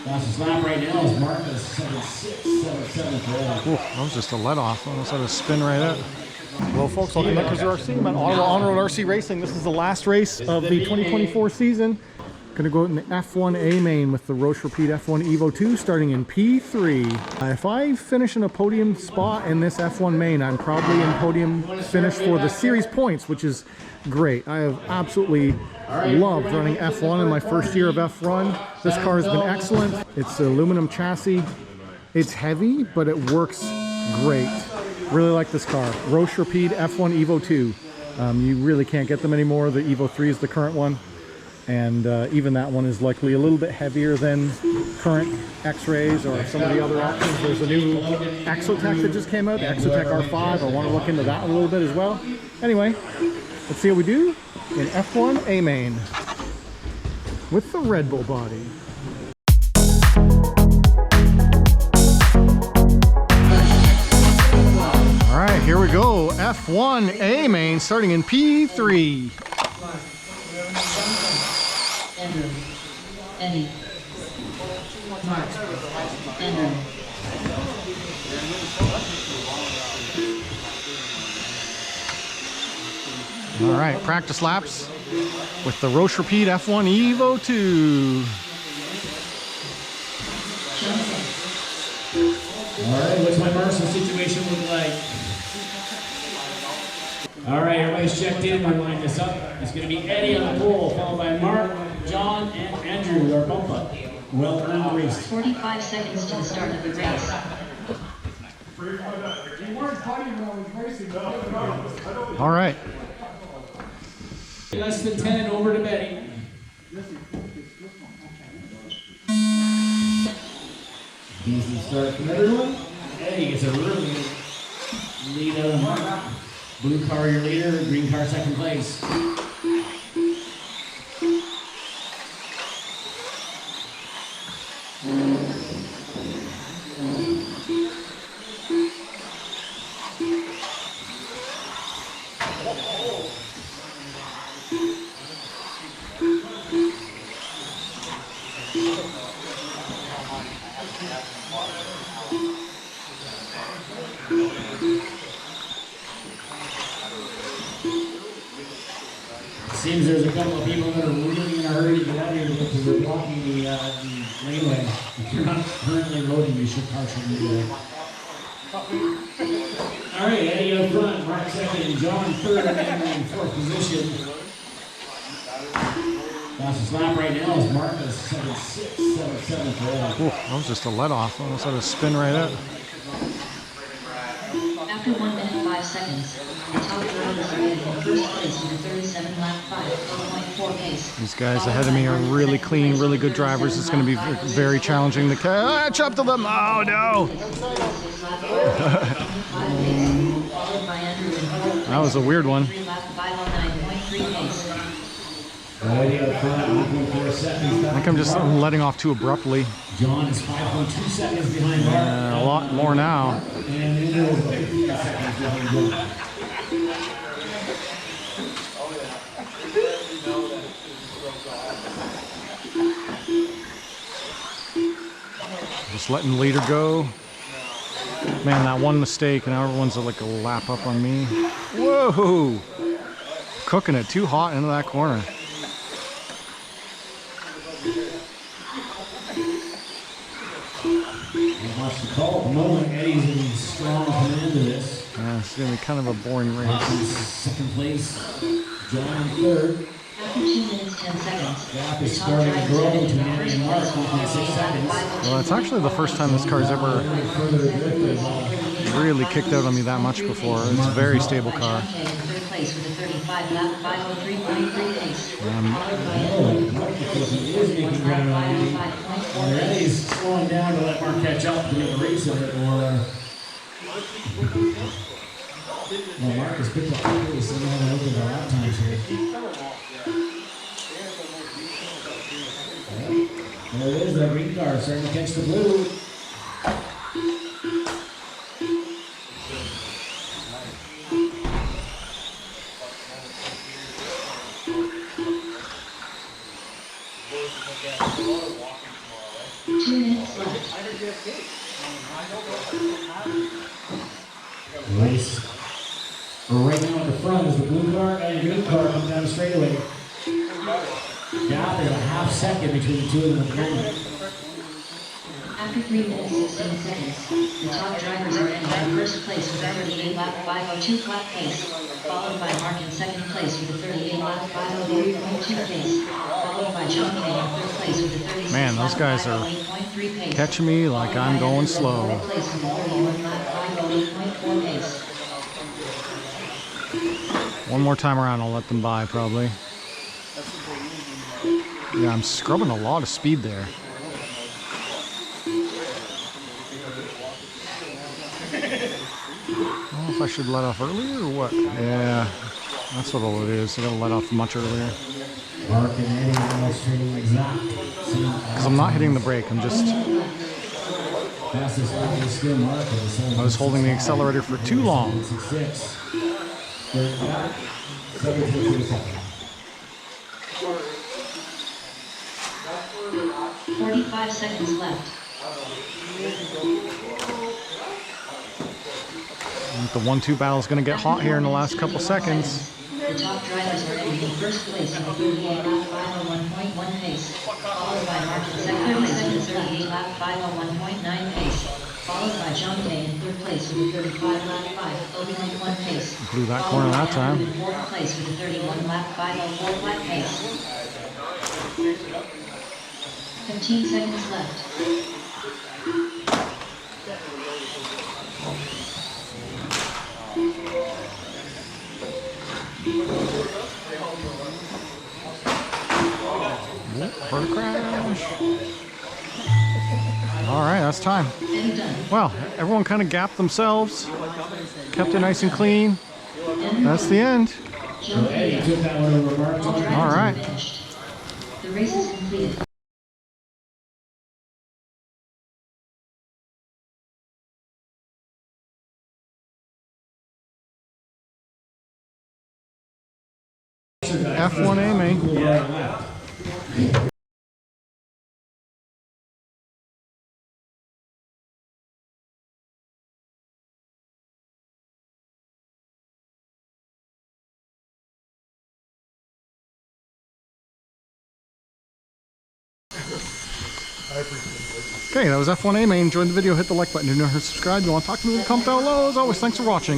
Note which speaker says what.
Speaker 1: Fastest lap right now is Marcus 7.677 for that.
Speaker 2: That was just a let off. Almost had a spin right out. Well, folks, welcome to Netcruzer RC. I'm at Ottawa On-Road RC Racing. This is the last race of the 2024 season. Gonna go out in the F1 Amain with the Roche Repeat F1 Evo 2 starting in P3. If I finish in a podium spot in this F1 main, I'm probably in podium finish for the series points, which is great. I have absolutely loved running F1 in my first year of F1. This car has been excellent. It's an aluminum chassis. It's heavy, but it works great. Really like this car. Roche Repeat F1 Evo 2. You really can't get them anymore. The Evo 3 is the current one. And even that one is likely a little bit heavier than current X-Rays or some of the other options. There's a new Exotech that just came out, the Exotech R5. I want to look into that a little bit as well. Anyway, let's see how we do in F1 Amain with the Red Bull body. All right, here we go. F1 Amain starting in P3.
Speaker 3: Andrew, Eddie, Mark, Andrew.
Speaker 2: All right, practice laps with the Roche Repeat F1 Evo 2.
Speaker 1: All right, what's my Marshall situation look like? All right, everybody's checked in. We're lining this up. It's going to be Eddie on the pole, followed by Mark, John, and Andrew with our bump up. Well earned race.
Speaker 3: 45 seconds to the start of the race.
Speaker 2: All right.
Speaker 1: Less than 10 and over to Betty. Easy start from everyone. Eddie gets a really good lead out of Mark. Blue car your leader, green car second place. Seems there's a couple of people that are really in a hurry to get out of here because they're blocking the laneway. If you're not currently loading, you should partially do that. All right, Eddie up front, Mark second, John third, and Andrew in fourth position. Fastest lap right now is Marcus 7.677 for that.
Speaker 2: That was just a let off. Almost had a spin right out.
Speaker 3: After 1 minute 5 seconds, the top row is in first place with a 37 lap 5.4 pace.
Speaker 2: These guys ahead of me are really clean, really good drivers. It's going to be very challenging to catch up to them. Oh no! That was a weird one. I think I'm just letting off too abruptly.
Speaker 1: John is 5.2 seconds behind Mark.
Speaker 2: A lot more now.
Speaker 1: And
Speaker 2: Just letting the leader go. Man, that one mistake, and now everyone's like a lap up on me. Whoa! Cooking it too hot into that corner.
Speaker 1: Watch the call at the moment. Eddie's in strong command of this.
Speaker 2: Yeah, it's going to be kind of a boring race.
Speaker 1: Second place, John third.
Speaker 3: After 2 minutes 10 seconds,
Speaker 1: Gap is starting to grow between Eddie and Mark, 1.6 seconds.
Speaker 2: Well, it's actually the first time this car's ever really kicked out on me that much before. It's a very stable car.
Speaker 3: Third place with a 35 lap 503.3 pace.
Speaker 1: He is making ground on Eddie. Either Eddie's slowing down to let Mark catch up to make a race of it, or well, Mark has picked up quickly, so now we're looking at our lap times here. There it is, that green car starting to catch the blue.
Speaker 3: 2 minutes left.
Speaker 1: Race. Right now at the front is the blue car and the green car comes down the straightaway. Gap is a half second between the two of them at the moment.
Speaker 3: After 3 minutes 16 seconds, the top drivers are in first place with a 38 lap 502 flat pace, followed by Mark in second place with a 38 lap 503.2 pace, followed by John Kay in third place with a 36
Speaker 2: Man, those
Speaker 3: lap
Speaker 2: guys are
Speaker 3: 508.3 pace.
Speaker 2: catching me like I'm going slow.
Speaker 3: Fourth place with a 31 lap 508.4 pace.
Speaker 2: One more time around, I'll let them by probably. Yeah, I'm scrubbing a lot of speed there. I don't know if I should let off earlier or what. Yeah, that's what all it is. I gotta let off much earlier.
Speaker 1: Mark and Eddie almost trading exact.
Speaker 2: Because I'm not hitting the brake, I'm just...
Speaker 1: Fastest lap is still Mark.
Speaker 2: I was holding the accelerator for too long.
Speaker 1: 6. Third lap, 7:52 seconds.
Speaker 3: 45 seconds left.
Speaker 2: I think the 1-2 battle is going to get hot here in the last couple seconds.
Speaker 3: The top drivers are in first place with a 38 lap 501.1 pace, followed by Mark in second place with a 38 lap 501.9 pace, followed by John Kay in third place with a 35 lap 501.1 pace.
Speaker 2: Blew that corner that time.
Speaker 3: In fourth place with a 31 lap 504 flat pace. 15 seconds left.
Speaker 2: Bird crash. All right, that's time.
Speaker 3: And done.
Speaker 2: Well, everyone kind of gapped themselves, kept it nice and clean. That's the end.
Speaker 1: So Eddie took that one over Mark.
Speaker 3: All drivers
Speaker 2: All right.
Speaker 3: are finished. The race is completed.
Speaker 2: F1 Amain.
Speaker 1: Yeah.
Speaker 2: Okay, that was F1 Amain. Enjoyed the video, hit the like button. If you're not subscribed, you want to talk to me, comment down below. As always, thanks for watching.